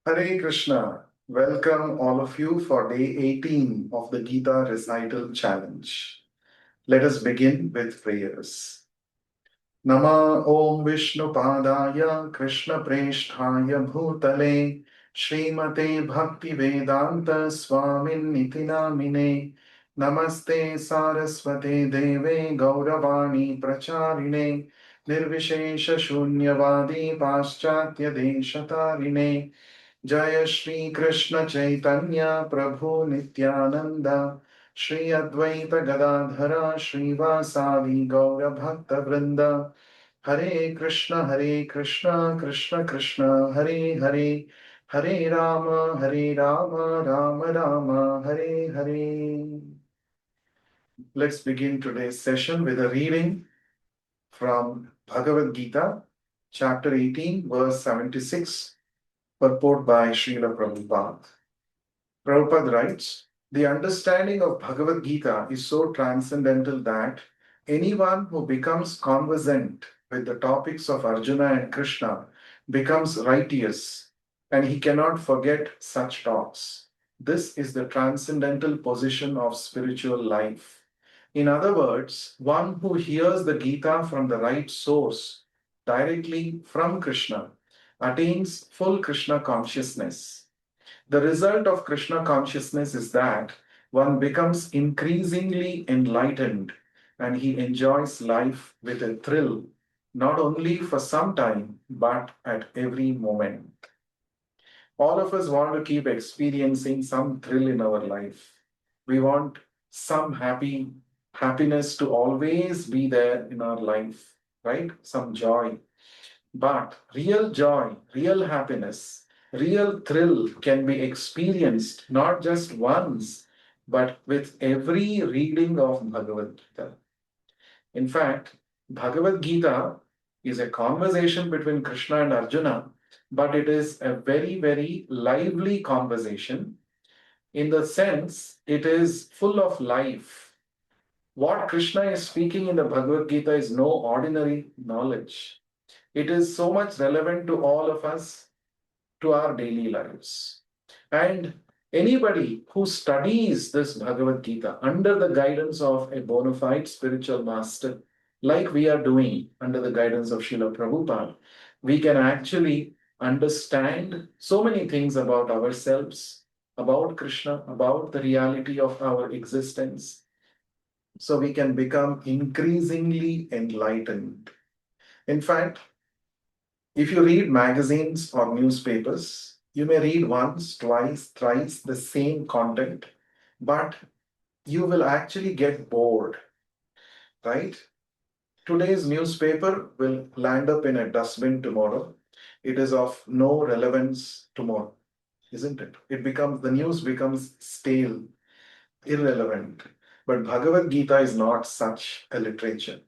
Hare Krishna. Welcome all of you for day 18 of the Gita Recital Challenge. Let us begin with prayers. Nama Om Vishnu Padaya Krishna Preshthaya Bhutale Srimate Bhakti Vedanta Swamin Nitinamine Namaste Saraswate Deve Gauravani Pracharine Nirvishesha Shunyavadi Paschatya Deshatarine जय श्री कृष्ण चैतन्य प्रभु नित्यानंद श्री अद्वैत गदाधर श्रीवासादि गौर भक्त वृंद हरे Krishna Krishna Krishna Hare Hare Hare Ram Ram Ram Hare Hare. Let's begin today's session with a reading from Bhagavad Gita, chapter 18, verse 76, purport by Srila Prabhupada. Prabhupada writes, the understanding of Bhagavad Gita is so transcendental that anyone who becomes conversant with the topics of Arjuna and Krishna becomes righteous, and he cannot forget such talks. This is the transcendental position of spiritual life. In other words, one who hears the Gita from the right source, directly from Krishna, attains full Krishna consciousness. The result of Krishna consciousness is that one becomes increasingly enlightened and he enjoys life with a thrill, not only for some time, but at every moment. All of us want to keep experiencing some thrill in our life. We want some happiness to always be there in our life, right? Some joy. But real joy, real happiness, real thrill can be experienced not just once, but with every reading of Bhagavad Gita. In fact, Bhagavad Gita is a conversation between Krishna and Arjuna, but it is a very, very lively conversation in the sense it is full of life. What Krishna is speaking in the Bhagavad Gita is no ordinary knowledge. It is so much relevant to all of us, to our daily lives. And anybody who studies this Bhagavad Gita under the guidance of a bona fide spiritual master, like we are doing under the guidance of Srila Prabhupada, we can actually understand so many things about ourselves, about Krishna, about the reality of our existence. So we can become increasingly enlightened. In fact, if you read magazines or newspapers, you may read once, twice, thrice the same content, but you will actually get bored, right? Today's newspaper will land up in a dustbin tomorrow. It is of no relevance tomorrow, isn't it? The news becomes stale, irrelevant. But Bhagavad Gita is not such a literature.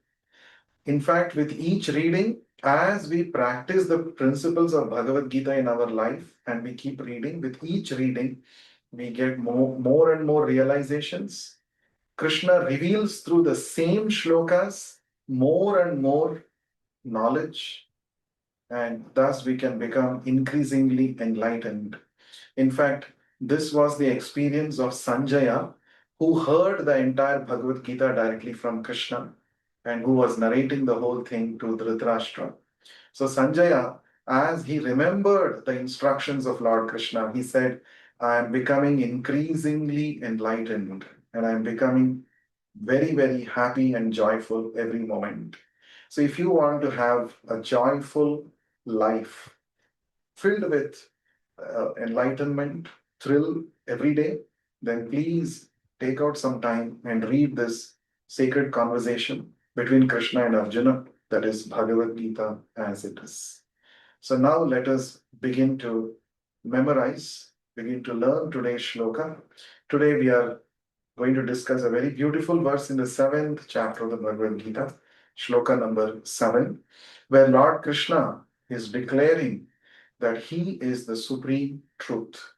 In fact, with each reading, as we practice the principles of Bhagavad Gita in our life and we keep reading, with each reading, we get more and more realizations. Krishna reveals through the same shlokas more and more knowledge, and thus we can become increasingly enlightened. In fact, this was the experience of Sanjaya, who heard the entire Bhagavad Gita directly from Krishna and who was narrating the whole thing to Dhritarashtra. So Sanjaya, as he remembered the instructions of Lord Krishna, he said, I am becoming increasingly enlightened and I am becoming very, very happy and joyful every moment. So if you want to have a joyful life filled with enlightenment, thrill every day, then please take out some time and read this sacred conversation between Krishna and Arjuna, that is Bhagavad Gita as it is. So now let us begin to memorize, begin to learn today's shloka. Today we are going to discuss a very beautiful verse in the seventh chapter of the Bhagavad Gita, shloka number 7, where Lord Krishna is declaring that he is the supreme truth.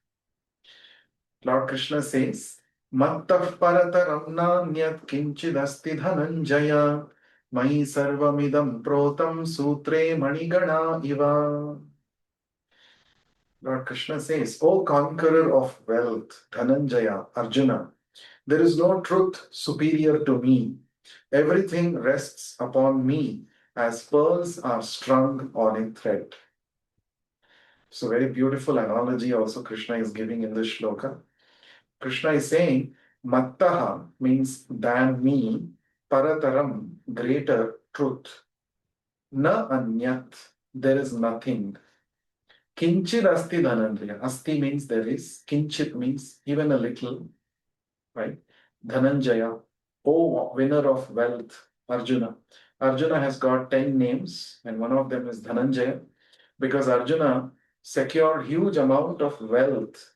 Lord Krishna says, Mattah parataram nanyat kinchidasti dhananjaya mai sarvamidam protam sutre manigana iva. Lord Krishna says, O conqueror of wealth, Dhananjaya, Arjuna, there is no truth superior to me. Everything rests upon me as pearls are strung on a thread. So, very beautiful analogy also Krishna is giving in this shloka. Krishna is saying, Mattaha means than me, Parataram, greater truth. Na anyat, there is nothing. Kinchit asti dhananjaya. Asti means there is. Kinchit means even a little, right? Dhananjaya, oh winner of wealth, Arjuna. Arjuna has got 10 names, and one of them is Dhananjaya, because Arjuna secured huge amount of wealth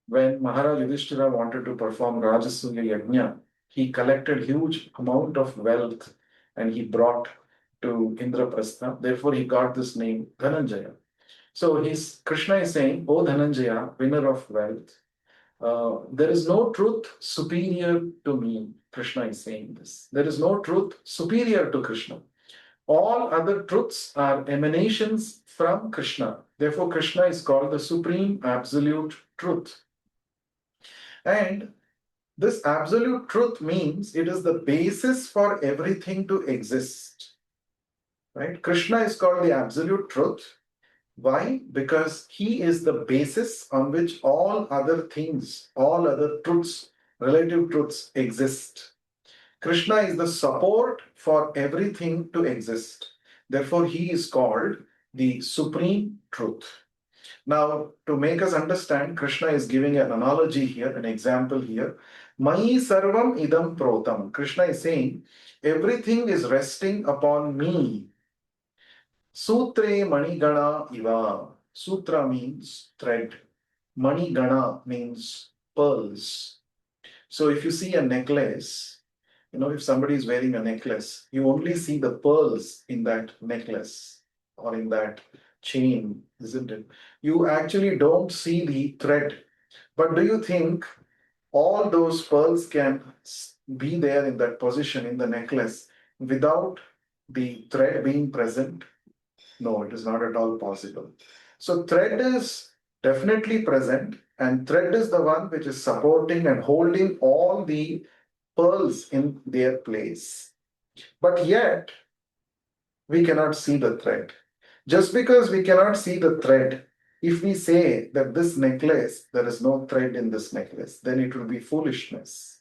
when Maharaj Yudhishthira wanted to perform Rajasuya Yajna. He collected huge amount of wealth and he brought to Indraprastha. Therefore, he got this name Dhananjaya. So he's Krishna is saying, "O Dhananjaya, winner of wealth, there is no truth superior to me." Krishna is saying this. There is no truth superior to Krishna. All other truths are emanations from Krishna. Therefore, Krishna is called the supreme absolute truth. And this absolute truth means it is the basis for everything to exist. Right? Krishna is called the absolute truth. Why? Because he is the basis on which all other things, all other truths, relative truths exist. Krishna is the support for everything to exist. Therefore, he is called the supreme truth. Now, to make us understand, Krishna is giving an analogy here, an example here. Mai sarvam idam protam. Krishna is saying, everything is resting upon me. Sutre manigana iva. Sutra means thread. Manigana means pearls. So if you see a necklace, if somebody is wearing a necklace, you only see the pearls in that necklace or in that chain, isn't it? You actually don't see the thread. But do you think all those pearls can be there in that position in the necklace without the thread being present? No, it is not at all possible. So, thread is definitely present, and thread is the one which is supporting and holding all the pearls in their place. But yet, we cannot see the thread. Just because we cannot see the thread, if we say that this necklace, there is no thread in this necklace, then it will be foolishness,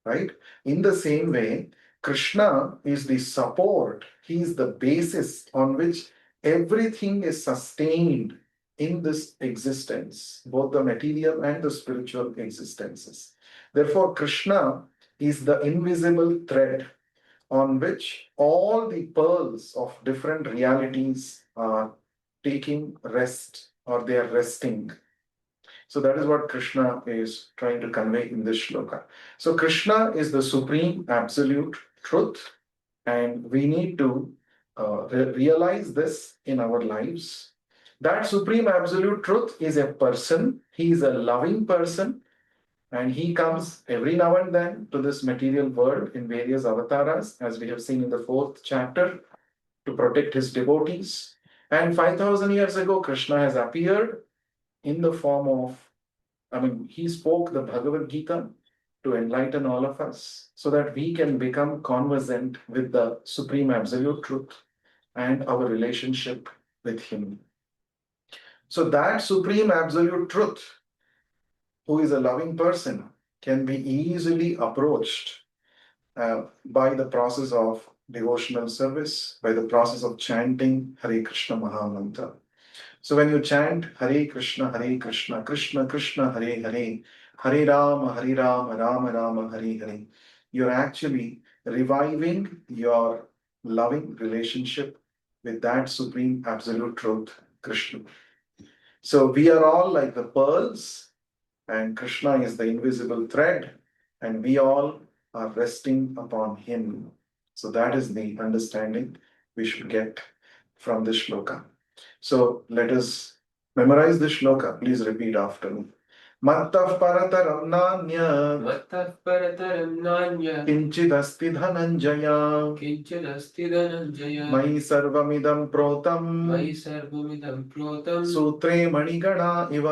right? In the same way, Krishna is the support, he is the basis on which everything is sustained in this existence, both the material and the spiritual existences. Therefore, Krishna is the invisible thread on which all the pearls of different realities are taking rest or they are resting. So that is what Krishna is trying to convey in this shloka. So Krishna is the supreme absolute truth, and we need to realize this in our lives. That supreme absolute truth is a person, he is a loving person, and he comes every now and then to this material world in various avatars, as we have seen in the fourth chapter, to protect his devotees. And 5,000 years ago, Krishna has appeared in the form of, he spoke the Bhagavad Gita to enlighten all of us so that we can become conversant with the supreme absolute truth and our relationship with him. So that supreme absolute truth, who is a loving person, can be easily approached by the process of devotional service, by the process of chanting Hare Krishna Mahamantra. So when you chant Hare Krishna, Krishna Krishna, Hare Hare, Hare Rama, Rama Rama, Hare Hare, you're actually reviving your loving relationship with that supreme absolute truth, Krishna. So we are all like the pearls, and Krishna is the invisible thread, and we all are resting upon him. So that is the understanding we should get from this shloka. So let us memorize this shloka. Please repeat after me. मत्तः परतरं नान्यत् मत्तः परतरं नान्यत् किञ्चिदस्ति धनञ्जय किञ्चिदस्ति धनञ्जय मयि सर्वमिदं प्रोतं मयि सर्वमिदं प्रोतं सूत्रे मणिगणा इव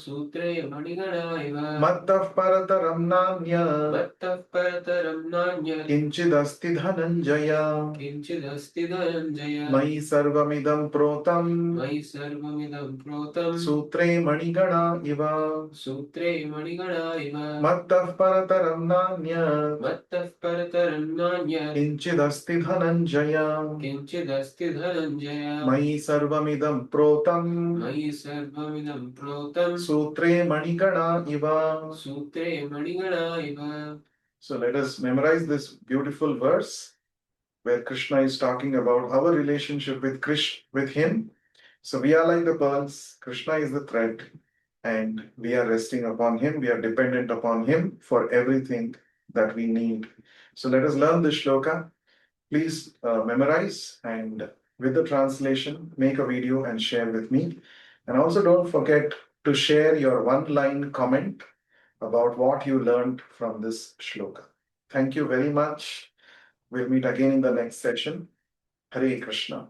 सूत्रे मणिगणा इव मत्तः परतरं नान्यत् मत्तः परतरं नान्यत् किञ्चिदस्ति धनञ्जय किञ्चिदस्ति धनञ्जय मयि सर्वमिदं प्रोतं मयि सर्वमिदं प्रोतं सूत्रे मणिगणा इव सूत्रे मणिगणा इव मत्तः परतरं नान्यत् मत्तः परतरं नान्यत् किञ्चिदस्ति धनञ्जय किञ्चिदस्ति धनञ्जय मयि सर्वमिदं प्रोतं मयि सर्वमिदं प्रोतं सूत्रे मणिगणा इव सूत्रे मणिगणा इव. So let us memorize this beautiful verse where Krishna is talking about our relationship with Krishna, with him. So we are like the pearls, Krishna is the thread, and we are resting upon him, we are dependent upon him for everything that we need. So let us learn this shloka. Please memorize, and with the translation, make a video and share with me. And also don't forget to share your one-line comment about what you learned from this shloka. Thank you very much. We'll meet again in the next session. Hare Krishna.